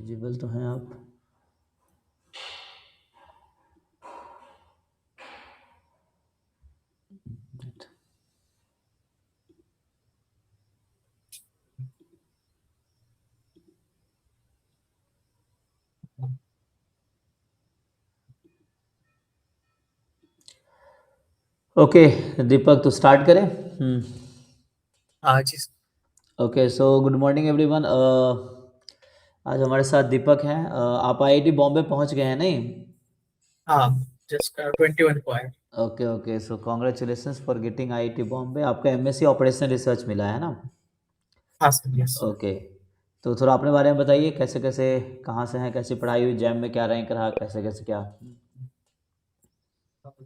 Eligible तो हैं आप। ओके दीपक, तो स्टार्ट करें। हाँ जी। Okay, so good morning everyone. आज हमारे साथ दीपक हैं। आप आईआईटी बॉम्बे पहुंच गए हैं नहीं? हाँ, just 21 point. Okay okay, so congratulations for getting IIT Bombay. आपका एमएससी ऑपरेशन रिसर्च मिला है ना? हाँ सर, यस। ओके, तो थोड़ा अपने बारे में बताइए, कैसे कैसे, कहाँ से हैं, कैसी पढ़ाई हुई, जैम में क्या रैंक रहा, कैसे कैसे क्या।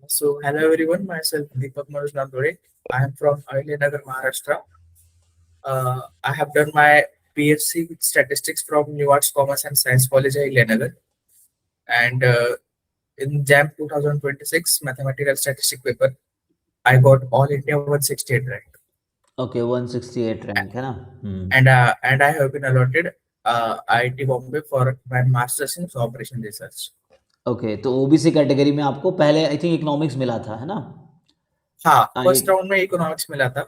So hello everyone, myself Deepak Manoj Nandore. I am from Nagar, Maharashtra. I have done my BSc with statistics from New Arts Commerce and Science College, Nagar. And in JAM 2026 mathematical statistics paper, I got all India 168 rank. Okay, 168 rank है ना? And I have been allotted IIT Bombay for my masters in operation research. Okay, तो OBC category में आपको पहले I think economics मिला था, है ना? हाँ, आई फर्स्ट राउंड में इकोनॉमिक्स मिला था,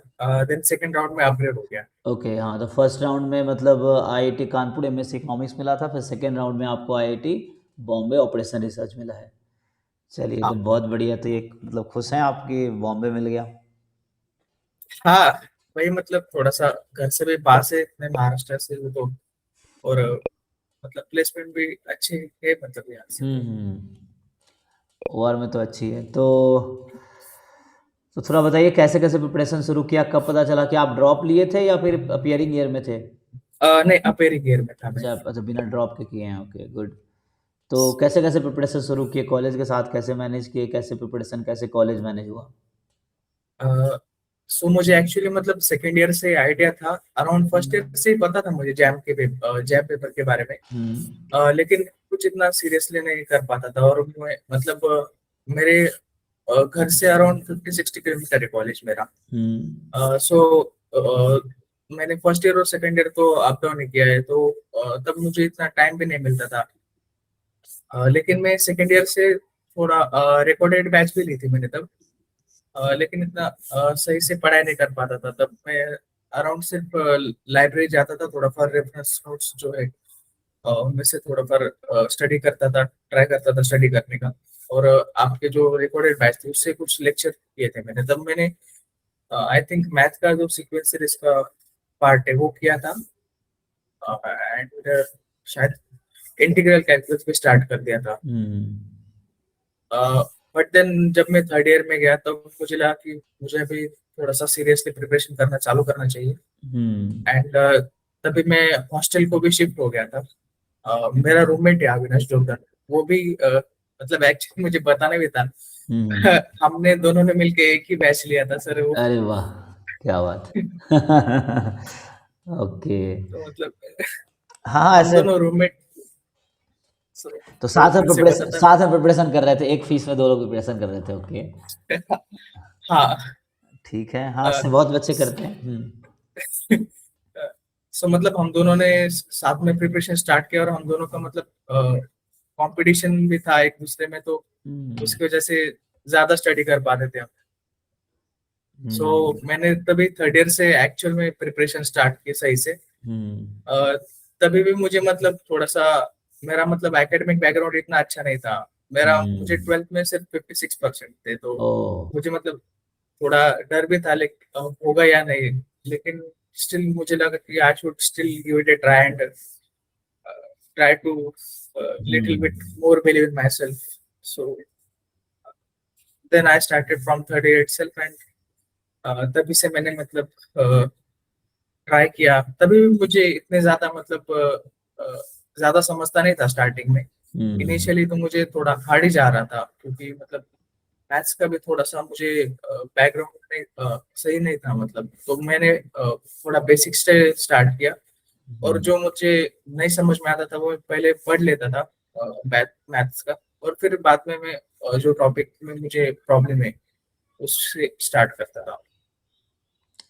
देन सेकंड राउंड में अपग्रेड हो गया। ओके, हाँ, तो फर्स्ट राउंड में मतलब आईआईटी कानपुर एमएससी इकोनॉमिक्स मिला था, फिर सेकेंड राउंड में आपको आईआईटी बॉम्बे ऑपरेशन रिसर्च मिला है। चलिए, तो हाँ बहुत बढ़िया। तो ये मतलब खुश हैं आपकी बॉम्बे मिल गया? हाँ, वही मतलब थोड़ा सा घर से भी पास है, मैं महाराष्ट्र से हूँ तो। और मतलब प्लेसमेंट भी अच्छी है मतलब यहाँ से तो। ओआर में तो अच्छी है। तो थोड़ा बताइए, कैसे कैसे प्रिपरेशन शुरू किया, कब पता चला कि आप ड्रॉप लिए थे या फिर अपियरिंग ईयर में थे? नहीं, अपेरी गियर में था मैं। अच्छा अच्छा, बिना ड्रॉप के किए हैं। Okay good. तो कैसे कैसे प्रिपरेशन शुरू किए, कॉलेज के साथ कैसे मैनेज किए, कैसे प्रिपरेशन, कैसे कॉलेज मैनेज हुआ? सो मुझे एक्चुअली मतलब सेकेंड ईयर से आइडिया था, अराउंड फर्स्ट ईयर से ही पता था मुझे जैम पेपर के बारे में। हम्म लेकिन कुछ इतना सीरियसली नहीं कर पाता था। और मैं मतलब मेरे घर से अराउंड 50-60 किलोमीटर है कॉलेज मेरा। हम्म सो मैंने फर्स्ट ईयर और सेकंड ईयर तो अप डाउन ही किया है, तो तब मुझे इतना टाइम भी नहीं मिलता था। लेकिन मैं सेकंड ईयर से थोड़ा रिकॉर्डेड बैच भी ली थी मैंने तब। लेकिन इतना सही से पढ़ाई नहीं कर पाता था तब मैं। अराउंड सिर्फ लाइब्रेरी जाता था, थोड़ा फॉर रेफरेंस नोट्स जो है उनमें से थोड़ा फॉर स्टडी करता था, ट्राई करता था स्टडी करने का। और आपके जो रिकॉर्डेड बैच थे उससे कुछ लेक्चर किए थे मैंने तब। मैंने आई थिंक मैथ का जो सीक्वेंस सीरीज का पार्ट है वो किया था। एंड शायद इंटीग्रल कैलकुलस भी स्टार्ट कर दिया था। हम्म बट देन जब मैं थर्ड ईयर में गया तब मुझे लगा कि मुझे अभी थोड़ा सा सीरियसली प्रिपरेशन करना चालू करना चाहिए। हम्म एंड तभी मैं हॉस्टल को भी शिफ्ट हो गया था। मेरा रूममेट है अविनाश जोगदंड, वो भी मतलब एक्चुअली मुझे बताना भी था। हम्म हमने दोनों ने मिलके एक ही बैच लिया था सर वो। अरे वाह, क्या बात ओके। तो मतलब हाँ हाँ, हम ऐसे दोनों रूममेट, तो वो साथ में फिर से प्रिपरेशन, बताता। साथ में प्रिपरेशन कर रहे थे, एक फीस में दो लोग प्रिपरेशन कर रहे थे। ओके, हाँ। ठीक है। हाँ, ऐसे बहुत बच्चे करते हैं। सो मतलब हम दोनों ने साथ में प्रिपरेशन स्टार्ट किया, और हम दोनों का मतलब कंपटीशन भी था एक दूसरे में, तो हम्म उसकी वजह से ज्यादा स्टडी कर पाते थे हम। सो हम्म मैंने तभी थर्ड ईयर से एक्चुअल में प्रिपरेशन स्टार्ट की सही से। हम्म अ, तभी भी मुझे मतलब थोड़ा सा, मेरा मतलब एकेडमिक बैकग्राउंड इतना अच्छा नहीं था। मुझे हम्म, 12th में सिर्फ 56% थे, तो ओ, मुझे मतलब थोड़ा डर भी था, लेकिन होगा या नहीं। लेकिन स्टिल मुझे लगा कि I should still give it A try and try to little bit hmm more believe in myself. So then I started from third year itself, and तभी से मैंने मतलब ट्राई किया। तभी भी मुझे इतने ज्यादा मतलब ज्यादा समझता नहीं था स्टार्टिंग में। हम्म इनिशियली तो मुझे थोड़ा हार्ड ही जा रहा था, क्योंकि मतलब मैथ्स का भी थोड़ा सा मुझे बैकग्राउंड नहीं सही नहीं था मतलब। तो मैंने थोड़ा बेसिक से स्टार्ट किया, और हम्म जो मुझे नहीं समझ में आता था वो मैं पहले पढ़ लेता था मैथ्स का। और फिर बाद में मैं जो टॉपिक में मुझे प्रॉब्लम है उससे स्टार्ट करता था।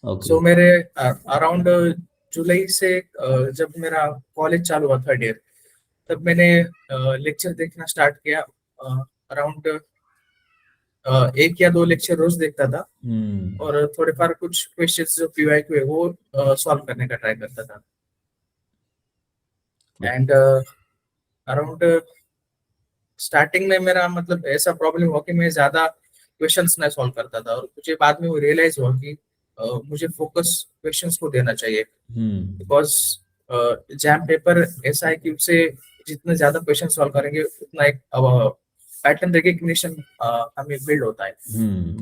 ओके। सो मेरे अराउंड जुलाई से जब मेरा कॉलेज चालू हुआ थर्ड ईयर, तब मैंने लेक्चर देखना स्टार्ट किया। अराउंड 1 या 2 लेक्चर रोज देखता था, हम्म। और थोड़े फार कुछ क्वेश्चंस जो पीवाईक्यू है वो सॉल्व करने का ट्राई करता था। एंड अराउंड स्टार्टिंग में मेरा मतलब ऐसा प्रॉब्लम हुआ कि मैं ज्यादा क्वेश्चंस नहीं सॉल्व करता था, और मुझे बाद में वो रियलाइज हुआ कि मुझे फोकस क्वेश्चंस को देना चाहिए। हम्म। बिकॉज एग्जाम पेपर ऐसा है कि उससे जितने ज्यादा क्वेश्चन सॉल्व करेंगे उतना एक पैटर्न रिकग्निशन हमें बिल्ड होता है।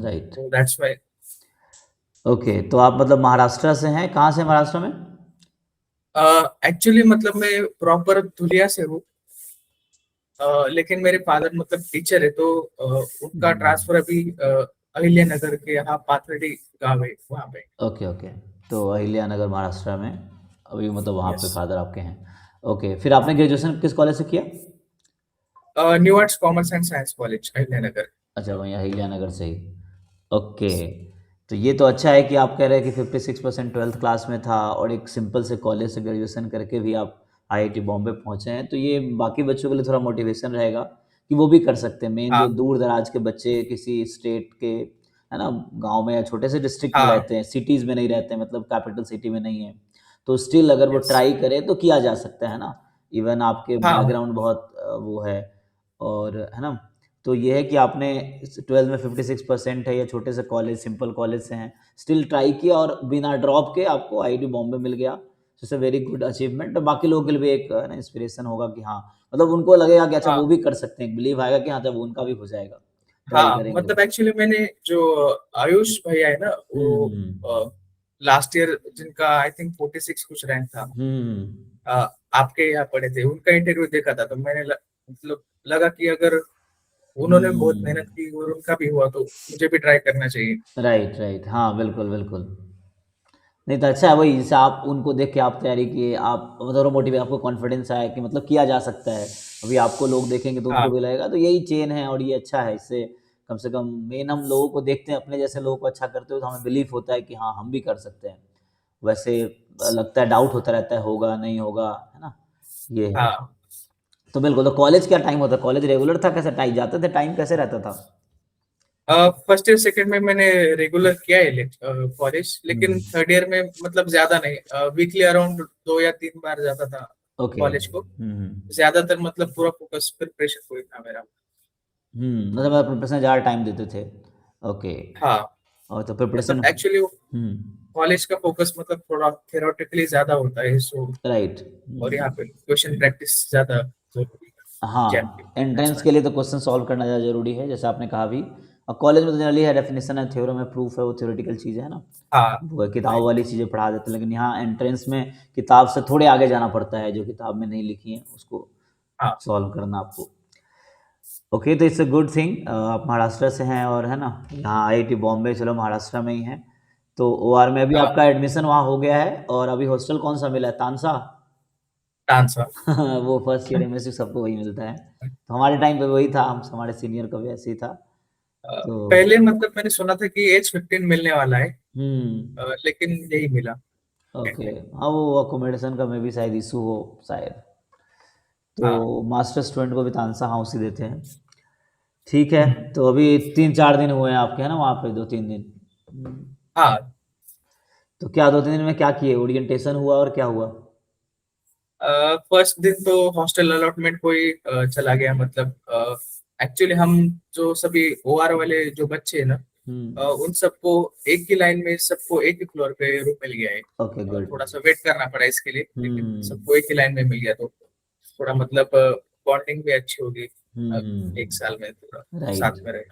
राइट। तो दैट्स व्हाई। ओके, तो आप मतलब महाराष्ट्र से हैं, कहाँ से महाराष्ट्र में? एक्चुअली मतलब मैं प्रॉपर धुलिया से हूँ। लेकिन मेरे फादर मतलब टीचर है, तो उनका हम्म। ट्रांसफर अभी अहिल्या नगर के यहाँ पाथर्डी गाँव है वहाँ पे। ओके ओके, तो अहिल्या नगर महाराष्ट्र में अभी मतलब वहाँ पे यस। फादर आपके हैं। ओके, फिर आपने ग्रेजुएशन किस कॉलेज से किया? New arts commerce and science college Ahilya Nagar. अच्छा, वहीं अहिल्या नगर से ही। ओके, तो ये तो अच्छा है कि आप कह रहे हैं कि 56% ट्वेल्थ क्लास में था और एक सिंपल से कॉलेज से ग्रेजुएशन करके भी आप आईआईटी बॉम्बे पहुँचे हैं, तो ये बाकी बच्चों के लिए थोड़ा मोटिवेशन रहेगा कि वो भी कर सकते हैं। मेन जो हाँ दूर दराज के बच्चे किसी स्टेट के, है ना, गांव में या छोटे से डिस्ट्रिक्ट में हाँ। रहते हैं, सिटीज़ में नहीं रहते हैं, मतलब कैपिटल सिटी में नहीं है, तो स्टिल अगर वो यस। ट्राई करें तो किया जा सकता है ना। इवन आपके हाँ बैकग्राउंड बहुत वो है, और है ना, तो ये है कि आपने 12 में 56% है या छोटे से कॉलेज, सिंपल कॉलेज से हैं, स्टिल ट्राई किया और बिना ड्रॉप के आपको आईआईटी बॉम्बे मिल गया। It's a very good achievement. और बाकी लोगों के लिए भी एक ना इंस्पिरेशन होगा कि हाँ, मतलब उनको लगेगा कि अच्छा वो हाँ। भी कर सकते हैं, बिलीव आएगा कि हाँ जब उनका भी हो जाएगा, ट्राई हाँ करेंगे मतलब वो। एक्चुअली मैंने जो आयुष भैया है ना, वो हम्म। लास्ट ईयर जिनका आई थिंक 46 कुछ रैंक था, हम्म। आपके यहाँ पढ़े थे, उनका इंटरव्यू देखा था, तो मैंने मतलब लगा कि अगर उन्होंने बहुत मेहनत हम्म। की और उनका भी हुआ तो मुझे भी ट्राई करना चाहिए। राइट राइट, हाँ बिल्कुल बिल्कुल। नहीं तो अच्छा है वही, जैसे आप उनको देख के आप तैयारी किए, आप मतलब मोटिवेट, आपको कॉन्फिडेंस आया कि मतलब किया जा सकता है। अभी आपको लोग देखेंगे तो उनको हाँ भी लगेगा, तो यही चेन है और ये अच्छा है। इससे कम से कम मेन हम लोगों को देखते हैं, अपने जैसे लोगों को अच्छा करते हो तो हमें बिलीफ होता है कि हाँ हम भी कर सकते हैं। वैसे लगता है डाउट होता रहता है, होगा नहीं होगा, है ना, ये है। हाँ। तो बिल्कुल, तो कॉलेज क्या टाइम होता है? कॉलेज रेगुलर था, कैसे टाइम जाते थे, टाइम कैसे रहता था? फर्स्ट ईयर सेकंड में मैंने रेगुलर किया है कॉलेज, लेकिन हम्म। थर्ड ईयर में मतलब ज्यादा नहीं, वीकली अराउंड 2 या 3 बार जाता था ओके। कॉलेज को। हम्म। ज्यादातर मतलब पूरा फोकस प्रिपरेशन को ही था मेरा। मतलब प्रिपरेशन ज़्यादा टाइम देते थे। ओके। हाँ और तो प्रिपरेशन। मतलब एक्चुअली कॉलेज का फोकस मतलब थोड़ा थ्योरेटिकली ज्यादा होता है, सो राइट। और यहाँ पे क्वेश्चन प्रैक्टिस ज्यादा जरूरी है एग्जाम के। हाँ, That's एंट्रेंस why। के लिए तो क्वेश्चन सॉल्व करना ज़्यादा ज़रूरी है, जैसे आपने कहा भी। और कॉलेज में तो जनरली है, डेफिनेशन है, थ्योरम है, प्रूफ है, वो थ्योरेटिकल चीज़ है ना, हाँ वो है, किताब राइट। वाली चीज़ें पढ़ा देते हैं। लेकिन यहाँ एंट्रेंस में किताब से थोड़े आगे जाना पड़ता है, जो किताब में नहीं लिखी है उसको हाँ सॉल्व करना आपको। ओके, तो इट्स अ गुड थिंग, आप महाराष्ट्र से हैं और है ना, यहाँ आईआईटी बॉम्बे, चलो महाराष्ट्र में ही है। तो ओआर में अभी हाँ। आपका एडमिशन वहाँ हो गया है, और अभी हॉस्टल कौन सा मिला है, तानसा? डांस। हाँ। वो फर्स्ट ईयर एमएससी सबको वही मिलता है, तो हमारे टाइम पे वही था, हम हमारे सीनियर का भी ऐसे ही था। तो पहले मतलब मैंने सुना था कि एज 15 मिलने वाला है, हम्म। लेकिन यही मिला एंड ओके, में। हाँ वो अकोमोडेशन का मे भी शायद इशू हो शायद, तो हाँ मास्टर स्टूडेंट को भी तानसा हाउस ही देते हैं। ठीक है, हम्म, तो अभी 3-4 दिन हुए हैं आपके, है ना, वहाँ पे 2-3 दिन। हाँ। तो क्या 2-3 दिन में क्या किए, ओरिएंटेशन हुआ और क्या हुआ? फर्स्ट दिन तो हॉस्टल अलॉटमेंट को ही चला गया, मतलब एक्चुअली हम जो सभी ओआर वाले जो बच्चे हैं ना, हम्म। उन सबको एक ही लाइन में, सबको एक ही फ्लोर पे रूम मिल गया है। Okay good. थोड़ा सा वेट करना पड़ा इसके लिए, लेकिन हम्म। सबको एक ही लाइन में मिल गया, तो थोड़ा मतलब बॉन्डिंग भी अच्छी होगी। एक साल में पूरा राइट। साथ में रहे।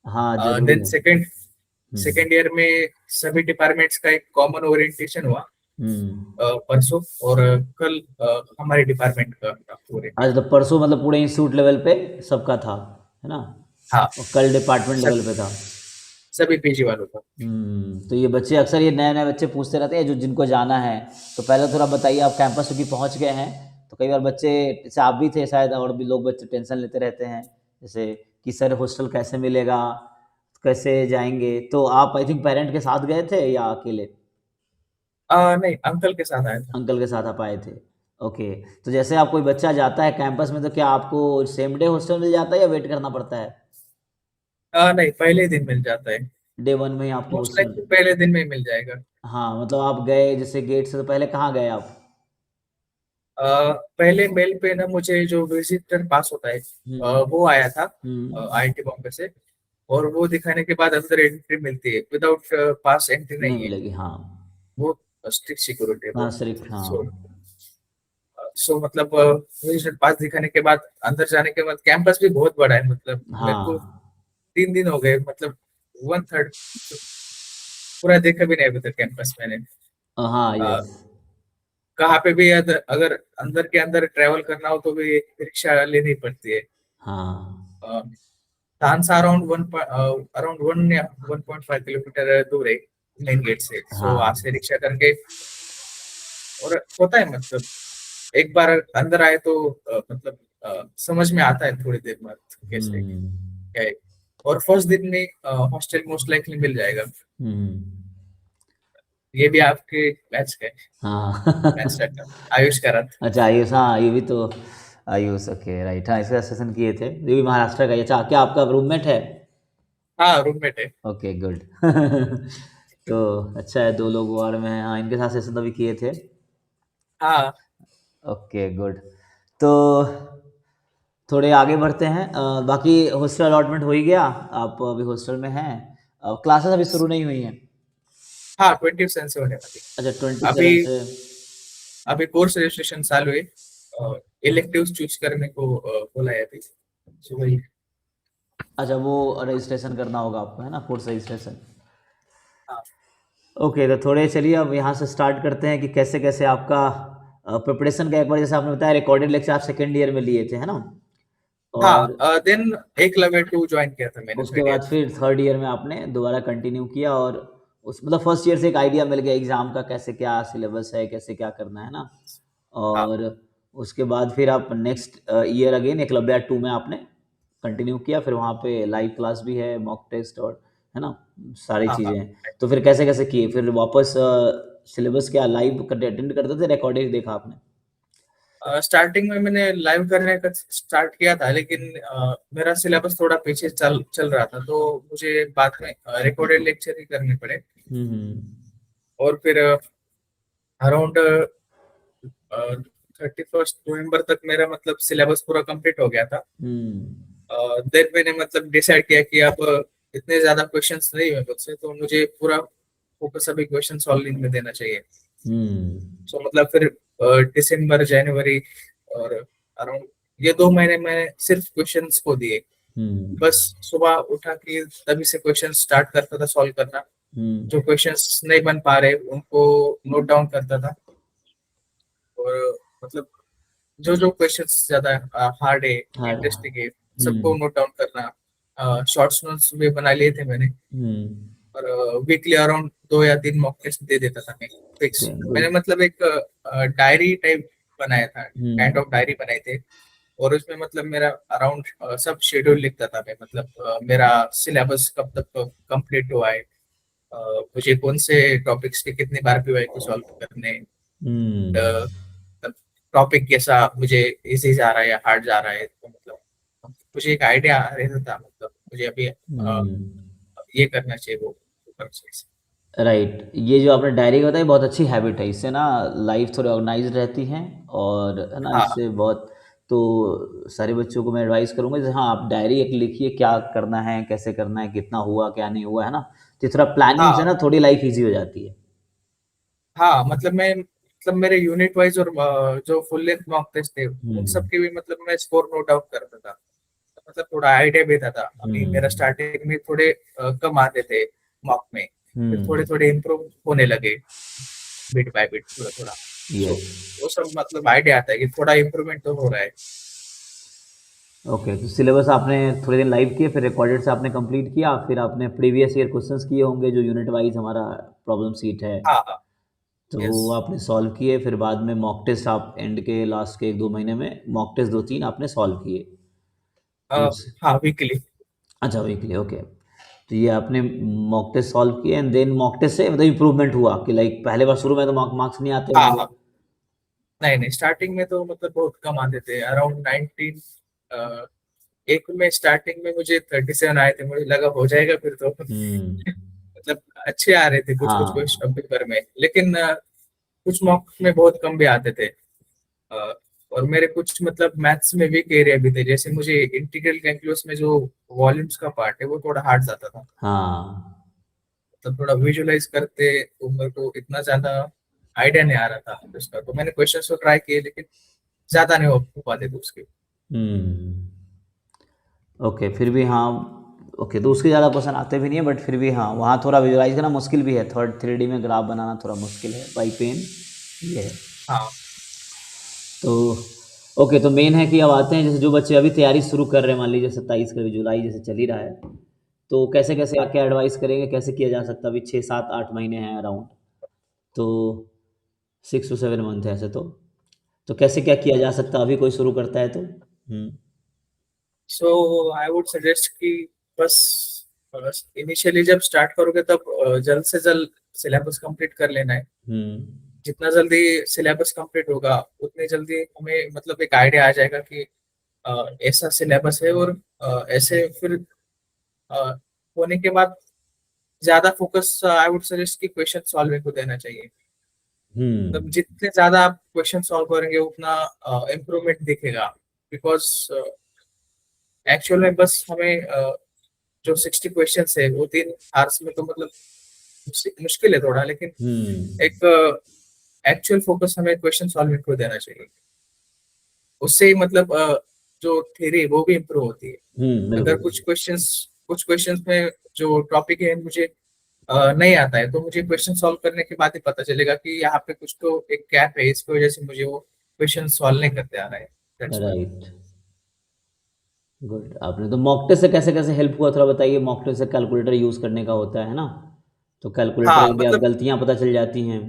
हाँ जरूरी देन है। सेकेंड हम्म। सेकेंड ईयर में सभी डिपार्टमेंट्स का एक कॉमन ओरिएंटेशन हुआ हम्म। परसों, और कल हमारे डिपार्टमेंट का आज तो ओरिएंटेशन। परसों मतलब पूरे इंस्टीट्यूट लेवल पे सबका था, है ना, हाँ और कल डिपार्टमेंट सब लेवल पे था। सभी पीजी वालों का। तो ये बच्चे अक्सर, ये नए नए बच्चे पूछते रहते हैं जो जिनको जाना है, तो पहले थोड़ा बताइए आप कैंपस क्योंकि पहुंच गए हैं, तो कई बार बच्चे, जैसे आप भी थे शायद, और भी लोग बच्चे टेंशन लेते रहते हैं, जैसे कि सर हॉस्टल कैसे मिलेगा, कैसे जाएंगे, तो आप आई थिंक पेरेंट के साथ गए थे या अकेले? नहीं, अंकल के साथ आया था। अंकल के साथ आप आए थे। ओके, तो जैसे आप कोई बच्चा जाता है कैंपस में तो क्या आपको सेम डे हॉस्टल मिल जाता है या वेट करना पड़ता है? नहीं, पहले दिन मिल जाता है। डे 1 में ही आपको मोस्ट हॉस्टल। लाइकली पहले दिन में ही मिल जाएगा। हाँ, मतलब आप गए जैसे गेट से तो पहले कहाँ गए आप? पहले मेल पे ना मुझे जो विजिटर पास होता है हुँ, वो आया था हुँ, आईआईटी बॉम्बे से। और वो दिखाने के बाद अंदर एंट्री मिलती है, विदाउट पास एंट्री नहीं नहीं है। मिलेगी, हाँ। वो स्ट्रिक्ट सिक्योरिटी है हाँ, वो। सिर्फ सो हाँ। मतलब विजिटर पास दिखाने के बाद अंदर जाने के बाद कैंपस भी बहुत बड़ा है, मतलब मेरे को हाँ। 3 दिन हो गए, मतलब 1/3 पूरा देखा भी नहीं अभी तक कैंपस मैंने। हाँ, अ, यस। कहाँ पे भी अगर अंदर के अंदर ट्रेवल करना हो तो भी रिक्शा लेनी पड़ती है। हाँ। तानसा अराउंड 1 या 1.5 किलोमीटर दूर है मेन गेट से। सो वहां हाँ। से रिक्शा करके, और होता है मतलब एक बार अंदर आए तो मतलब समझ में आता है थोड़ी देर बाद कैसे हुँ, क्या है। और फर्स्ट दिन में हॉस्टल मोस्ट लाइकली मिल जाएगा। हुँ। ये भी आपके बैच का है, हाँ। बैच का आयुष का रथ। अच्छा आयुष, हाँ, ये भी तो आयुष, ओके, राइट, हाँ, इसका सेशन किए थे। ये भी महाराष्ट्र का ही है। अच्छा, क्या आपका रूममेट है? हाँ, रूममेट है। Okay, good. तो अच्छा है, 2 लोग वार्ड में हैं। हाँ, इनके साथ सेशन तभी किए थे। हाँ ओके, गुड। तो थोड़े आगे बढ़ते हैं। बाकी हॉस्टल अलॉटमेंट हो ही गया, आप अभी हॉस्टल में हैं। क्लासेस अभी शुरू नहीं हुई हैं? हाँ, 27 से होने वाली। अच्छा, अभी 27 से। अभी कोर्स रजिस्ट्रेशन चालू है। इलेक्टिव्स चूज करने को बोला है अभी सुबह ही। अच्छा, वो रजिस्ट्रेशन करना होगा आपको, है ना, कोर्स रजिस्ट्रेशन। हाँ ओके, तो थोड़े चलिए अब यहाँ से स्टार्ट करते हैं कि कैसे कैसे आपका प्रिपरेशन का। एक बार जैसे आपने बताया रिकॉर्डेड लेक्चर आप सेकेंड ईयर में लिए थे, है ना? और हाँ, देन एकलव्य 2 ज्वाइन किया था मैंने उसके थर्ड बाद ईयर में। फिर थर्ड ईयर में आपने दोबारा कंटिन्यू किया, और उस मतलब फर्स्ट ईयर से एक आइडिया मिल गया एग्ज़ाम का, कैसे क्या सिलेबस है, कैसे क्या करना है ना? हाँ और उसके बाद फिर आप नेक्स्ट ईयर अगेन एकलव्य 2 में आपने कंटिन्यू किया, फिर वहाँ पे लाइव क्लास भी है, मॉक टेस्ट और, है ना, सारी हाँ चीज़ें हाँ। हैं। तो फिर कैसे-कैसे किए? फिर वापस सिलेबस क्या लाइव अटेंड करते थे, रिकॉर्डेड देखा आपने? स्टार्टिंग में मैंने लाइव करने का स्टार्ट किया था, लेकिन मेरा सिलेबस थोड़ा पीछे चल चल रहा था, तो मुझे बाद में रिकॉर्डेड लेक्चर ही करने पड़े। हुँ, हुँ। और फिर अराउंड 31 नवंबर तक मेरा मतलब सिलेबस पूरा कंप्लीट हो गया था। हुँ, देन मैंने मतलब डिसाइड किया कि अब इतने ज्यादा क्वेश्चंस नहीं हुए मुझसे, तो मुझे पूरा फोकस अभी क्वेश्चन सॉल्विंग में देना चाहिए। हुँ, सो मतलब फिर दिसंबर जनवरी और अराउंड ये 2 महीने मैंने सिर्फ क्वेश्चंस को दिए। हुँ, बस सुबह उठा के तभी से क्वेश्चन स्टार्ट करता था सॉल्व करना। हुँ। जो क्वेश्चंस नहीं बन पा रहे उनको नोट डाउन करता था। और मतलब जो जो क्वेश्चंस ज्यादा हार्ड है, हाँ, इंटरेस्टिंग है, सबको हुँ, नोट डाउन करना। शॉर्ट्स नोट्स भी बना लिए थे मैंने। हुँ। और वीकली अराउंड 2 या 3 मॉक टेस्ट दे देता था मैं, फिक्स। ओके, मैंने गुड। मतलब एक डायरी टाइप बनाया था, काइंड हुँ, ऑफ डायरी बनाए थे। और उसमें मतलब मेरा अराउंड सब शेड्यूल लिखता था मैं, मतलब मेरा सिलेबस कब तक कंप्लीट हुआ है, मुझे कौन से टॉपिक्स के कितने बार पीवाईक्यू सॉल्व करने हैं, हुँ, टॉपिक कैसा मुझे इजी जा रहा है या हार्ड जा रहा है। तो मतलब मुझे एक आइडिया रहता था, मतलब मुझे अभी हुँ। ये करना चाहिए वो ऊपर से। राइट, ये जो आपने डायरी का बताई बहुत अच्छी हैबिट है, इससे ना लाइफ थोड़ी ऑर्गेनाइज्ड रहती है, और है ना, हाँ इससे बहुत, तो सारे बच्चों को मैं एडवाइस करूँगा जैसे हाँ, आप डायरी एक लिखिए, क्या करना है, कैसे करना है, कितना हुआ, क्या नहीं हुआ, है ना? तो थोड़ा प्लानिंग से हाँ ना थोड़ी लाइफ ईज़ी हो जाती है। हाँ, मतलब मेरे यूनिट वाइज और जो फुल लेंथ मॉक टेस्ट थे उन सब हुँ, के भी मतलब मैं स्कोर नोट आउट करता था। तो मतलब थोड़ा आइडिया भी था अभी मेरा हुँ, स्टार्टिंग में थोड़े कम आते थे मॉक में। फिर थोड़े हुँ, थोड़े इम्प्रूव होने लगे, बिट बाय बिट, थोड़ा थोड़ा। So yes. वो सब मतलब आइडिया आता है कि थोड़ा इम्प्रूवमेंट तो हो रहा है। ओके, तो सिलेबस आपने थोड़े दिन लाइव किए, फिर रिकॉर्डेड से आपने कंप्लीट किया, फिर आपने प्रीवियस ईयर क्वेश्चंस किए होंगे जो यूनिट वाइज़ हमारा प्रॉब्लम सीट है, हाँ हाँ। तो यस। वो आपने सॉल्व किए, फिर बाद में मॉक टेस्ट आप एंड के लास्ट के 1-2 महीने में मॉक टेस्ट 2-3 आपने सॉल्व किए। तो उस हाँ, वीकली। अच्छा, वीकली, ओके। तो ये आपने मॉक टेस्ट सॉल्व किए एंड देन मॉक टेस्ट से मतलब इम्प्रूवमेंट हुआ कि लाइक पहले बार शुरू में तो मार्क्स नहीं आते हाँ होंगे? हाँ नहीं नहीं, स्टार्टिंग में तो मतलब बहुत कम आते थे, अराउंड 19। एक में स्टार्टिंग में मुझे 37 आए थे, मुझे लगा हो जाएगा फिर तो। मतलब अच्छे आ रहे थे कुछ कुछ हाँ क्वेश्चन पेपर में, लेकिन कुछ मॉक में बहुत कम भी आते थे। अ, और मेरे कुछ मतलब मैथ्स में वीक एरिया भी थे, जैसे मुझे इंटीग्रल कैलकुलस में जो वॉल्यूम्स का पार्ट है वो थोड़ा हार्ड जाता था। हाँ। मतलब थोड़ा विजुलाइज करते तो मेरे को इतना ज्यादा आइडिया नहीं आ रहा था उसका, तो मैंने क्वेश्चन तो ट्राई किए, लेकिन ज्यादा नहीं हो पाते थे उसके। हम्म। ओके, फिर भी हाँ। ओके, तो उसके ज़्यादा क्वेश्चन आते भी नहीं है, बट फिर भी हाँ, वहाँ थोड़ा विजुलाइज करना मुश्किल भी है, थर्ड 3D में ग्राफ बनाना थोड़ा मुश्किल है बाई पेन, ये है। हाँ। तो ओके, तो मेन है कि अब आते हैं, जैसे जो बच्चे अभी तैयारी शुरू कर रहे हैं, मान लीजिए 27 का जुलाई जैसे चल ही रहा है, तो कैसे कैसे हाँ। क्या एडवाइस करेंगे, कैसे किया जा सकता है? अभी 6 7 8 महीने हैं अराउंड, तो 6 to 7 मंथ है ऐसे तो कैसे क्या किया जा सकता है अभी कोई शुरू करता है तो? सो आई वुड सजेस्ट कि बस इनिशियली जब स्टार्ट करोगे तब जल्द से जल्द सिलेबस कंप्लीट कर लेना है। हम्म। जितना जल्दी सिलेबस कंप्लीट होगा उतनी जल्दी हमें मतलब एक आइडिया आ जाएगा कि ऐसा सिलेबस है, और ऐसे फिर अ, होने के बाद ज्यादा फोकस आई वुड सजेस्ट कि क्वेश्चन सॉल्विंग को देना चाहिए। मतलब हम्म। जितने ज्यादा आप क्वेश्चन सॉल्व करेंगे उतना इम्प्रूवमेंट दिखेगा। बिकॉज एक्चुअल में बस हमें जो 60 क्वेश्चन है वो 3 आवर्स में तो मतलब मुश्किल है थोड़ा, लेकिन हम्म। एक एक्चुअल फोकस हमें क्वेश्चन सॉल्विंग को देना चाहिए। उससे ही मतलब जो थ्योरी है वो भी इम्प्रूव होती है। अगर बिल्कुल। कुछ क्वेश्चंस में जो टॉपिक है मुझे नहीं आता है, तो मुझे क्वेश्चन सॉल्व करने के बाद ही पता चलेगा कि यहाँ पे कुछ तो एक गैप है, इसकी वजह से मुझे वो क्वेश्चन सॉल्व नहीं करते आ रहा है। That's why. राइट। गुड। आपने तो मॉक टेस्ट से कैसे कैसे हेल्प हुआ थोड़ा बताइए? मॉक टेस्ट से कैलकुलेटर यूज़ करने का होता है ना, तो कैलकुलेटर हाँ में भी आप मतलब गलतियाँ पता चल जाती हैं।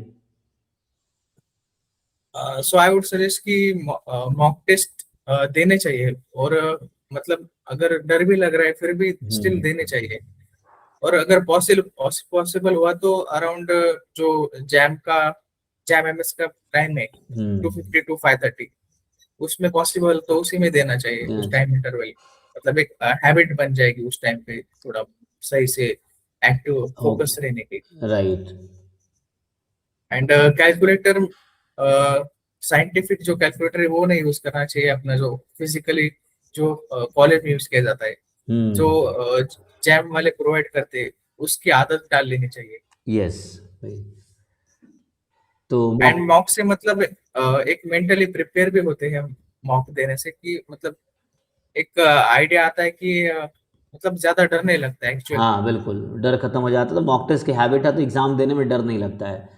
सो आई वुड सजेस्ट कि मॉक टेस्ट देने चाहिए, और मतलब अगर डर भी लग रहा है फिर भी स्टिल हम्म। देने चाहिए। और अगर पॉसिबल पॉसिबल हुआ तो अराउंड जो जैम का जैम एमएस का टाइम है हम्म। 250 to 530, उसमें पॉसिबल तो उसी में देना चाहिए, देना उस टाइम इंटरवल। मतलब एक हैबिट बन जाएगी उस टाइम पे थोड़ा सही से एक्टिव फोकस रहने की। Okay. Right. And calculator, scientific जो कैलकुलेटर है वो नहीं यूज करना चाहिए अपना, जो फिजिकली जो कॉलेज में यूज किया जाता है, जो हम्म। जैम वाले प्रोवाइड करते हैं, उसकी आदत डाल लेनी चाहिए। यस। वही। तो एंड मॉक। मॉक से मतलब एक मेंटली प्रिपेयर भी होते हैं हम मॉक देने से, कि मतलब एक आइडिया आता है कि मतलब ज्यादा डर नहीं लगता है एक्चुअल में। हाँ बिल्कुल, डर खत्म हो जाता है, तो मॉक टेस्ट की हैबिट है तो एग्ज़ाम देने में डर नहीं लगता है।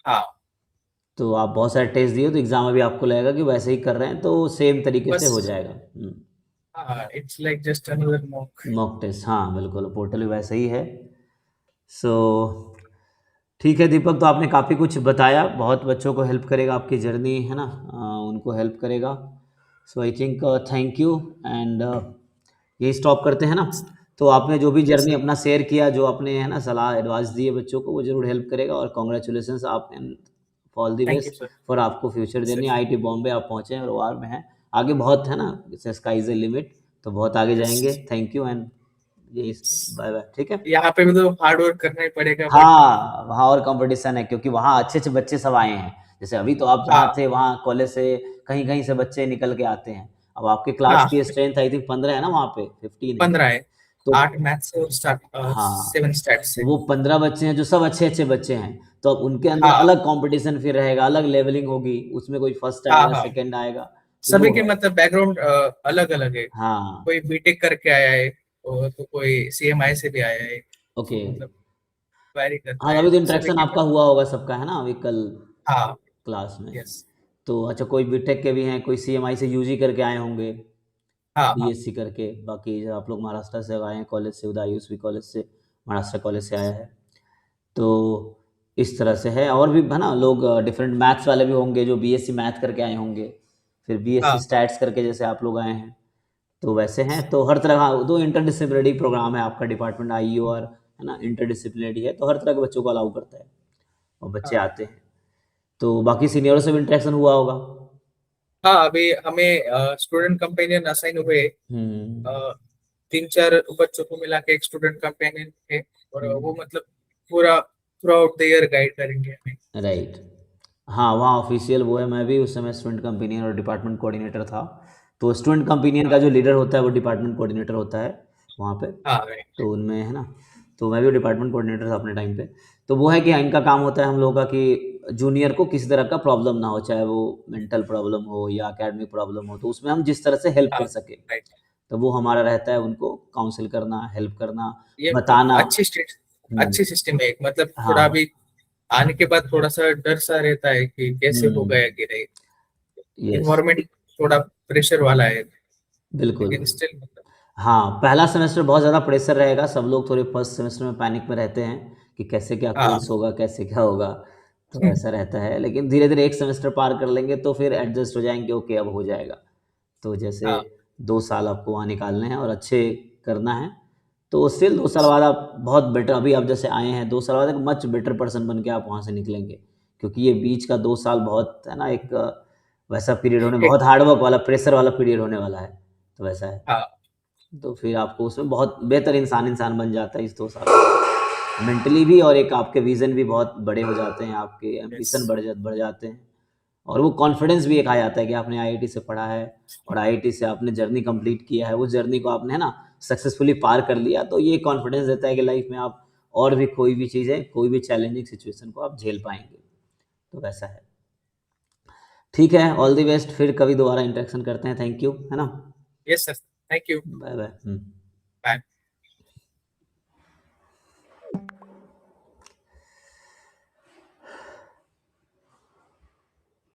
हाँ। तो आप बहुत सारे टेस्ट दिए तो एग्ज़ाम में भी आपको लगेगा कि वैसे ही कर रहे हैं, तो सेम तरीके से हो बस। जाएगा। हाँ, it's like just another mock. Mock test, हाँ बिल्कुल, पोर्टल भी वैसे ही है। सो ठीक है दीपक, तो आपने काफ़ी कुछ बताया, बहुत बच्चों को हेल्प करेगा आपकी जर्नी, है ना, उनको हेल्प करेगा। So I think thank you and यही स्टॉप करते हैं ना। तो आपने जो भी यस जर्नी सर। अपना शेयर किया, जो आपने है ना सलाह एडवाइस दी है बच्चों को, वो जरूर हेल्प करेगा, और कॉन्ग्रेचुलेसन्स आप for the thank you best sir. For आपको future sir. Journey. IIT Bombay आप पहुँचे हैं और OR में हैं, आगे बहुत है ना, स्काई इज द लिमिट, तो बहुत आगे जाएंगे। यस। थैंक यू एंड यही, बाय बाय, ठीक है। यहाँ पे भी तो हार्ड वर्क करना ही पड़ेगा, बट हाँ, वहाँ और कंपटीशन है, क्योंकि वहाँ अच्छे अच्छे बच्चे सब आए हैं। जैसे अभी तो आप जहाँ हाँ। थे वहाँ कॉलेज से कहीं कहीं से बच्चे निकल के आते हैं। अब आपके क्लास हाँ, की स्ट्रेंथ आई थिंक 15 है ना, वहाँ पे 15 है। 15 है। तो 8 मैथ्स और स्टार्ट हाँ, 7 स्टैट्स तो से। वो 15 बच्चे हैं जो सब अच्छे अच्छे बच्चे हैं, तो अब उनके अंदर हाँ। अलग कंपटीशन फिर रहेगा, अलग लेवलिंग होगी, उसमें कोई फर्स्ट हाँ। आएगा, हाँ, सेकंड आएगा, तो सभी वो के है। मतलब बैकग्राउंड अलग अलग है। हाँ। कोई बीटेक करके आया है, और तो कोई सीएमआई से भी आया है, ओके। तो मतलब वैरी करता हाँ, है अभी तो सभी इंटरेक्शन के आपका हुआ होगा सबका, है ना, अभी कल हाँ। क्लास में। यस। तो अच्छा, कोई बीटेक के भी हैं, कोई सीएमआई से यूजी करके आए होंगे, हाँ। हाँ। बीएससी करके, बाकी जो आप लोग महाराष्ट्र से आए हैं कॉलेज से, उदय यूएसवी कॉलेज से, महाराष्ट्र कॉलेज से आया है, तो इस तरह से है। और भी है ना लोग, डिफरेंट मैथ्स वाले भी होंगे जो बीएससी मैथ करके आए होंगे, फिर बीएससी हाँ। स्टैट्स करके जैसे आप लोग आए हैं, तो वैसे हैं। तो हर तरह का दो इंटरडिसिप्लिनरी प्रोग्राम है आपका डिपार्टमेंट, आईयू और है ना, इंटरडिसिप्लिनरी है, तो हर तरह के बच्चों को अलाउ करता है और बच्चे हाँ। आते हैं। तो बाकी सीनियरों से भी इंटरेक्शन हुआ होगा। हाँ, अभी हमें स्टूडेंट कंपेनियन असाइन हुए। हम्म। 3-4 बच्चों को मिला के एक स्टूडेंट कंपेनियन है, और वो हम्म। मतलब पूरा through out the year guide करेंगे हमें। राइट। हाँ, वहाँ ऑफिशियल वो है, मैं भी उस समय स्टूडेंट कंपेनियन और डिपार्टमेंट कोऑर्डिनेटर था। तो स्टूडेंट कंपेनियन का हाँ जो लीडर होता है वो डिपार्टमेंट कोऑर्डिनेटर होता है वहाँ पे। हाँ राइट। तो उनमें है ना, तो मैं भी डिपार्टमेंट कोऑर्डिनेटर था अपने टाइम पे। तो वो है कि इनका काम होता है हम लोगों का कि जूनियर को किसी तरह का प्रॉब्लम ना हो, चाहे वो मेंटल प्रॉब्लम हो या एकेडमिक प्रॉब्लम हो, तो उसमें हम जिस तरह से हेल्प हाँ कर सकें, राइट। तो वो हमारा रहता है उनको काउंसिल करना, हेल्प करना, ये बताना। अच्छी स्टेट, हम्म। अच्छी सिस्टम है एक, मतलब थोड़ा हाँ। अभी आने के बाद थोड़ा सा डर सा रहता है कि कैसे हो हम्म। गया कि नहीं। यस। इन्वायरमेंट थोड़ा प्रेशर वाला है, बिल्कुल। लेकिन स्टिल मतलब। हाँ, पहला सेमेस्टर बहुत ज़्यादा प्रेशर रहेगा, सब लोग थोड़े फर्स्ट सेमेस्टर में पैनिक में रहते हैं कि कैसे क्या कोर्स हाँ। होगा, कैसे क्या होगा, तो ऐसा रहता है। लेकिन धीरे-धीरे एक सेमेस्टर पार कर लेंगे तो फिर एडजस्ट हो जाएँगे, ओके अब हो जाएगा। तो जैसे हाँ 2 साल आपको वहाँ निकालने हैं और अच्छे करना है, तो स्टिल 2 साल बाद आप बहुत बेटर, अभी आप जैसे आए हैं 2 साल बाद एक मच बेटर पर्सन बन के आप वहाँ से निकलेंगे। क्योंकि ये बीच का 2 साल बहुत है ना, एक वैसा पीरियड होने, एक। बहुत हार्ड वर्क वाला, प्रेशर वाला पीरियड होने वाला है, तो वैसा है। हाँ तो फिर आपको उसमें बहुत बेहतर इंसान बन जाता है इस 2 साल में। मेंटली भी, और एक आपके विज़न भी बहुत बड़े हो जाते हैं, आपके यस। एम्बिशन बढ़ जाते हैं। और वो कॉन्फिडेंस भी एक आ जाता है कि आपने आईआईटी से पढ़ा है और आईआईटी से आपने जर्नी कंप्लीट किया है, उस जर्नी को आपने है ना सक्सेसफुली पार कर लिया, तो ये कॉन्फिडेंस देता है कि लाइफ में आप और भी कोई भी चीज़ें, कोई भी चैलेंजिंग सिचुएशन को आप झेल पाएँगे। तो वैसा है। ठीक है, ऑल द बेस्ट, फिर कभी दोबारा इंटरेक्शन करते हैं। थैंक यू, है ना? Yes sir. Thank you. Bye bye. Bye.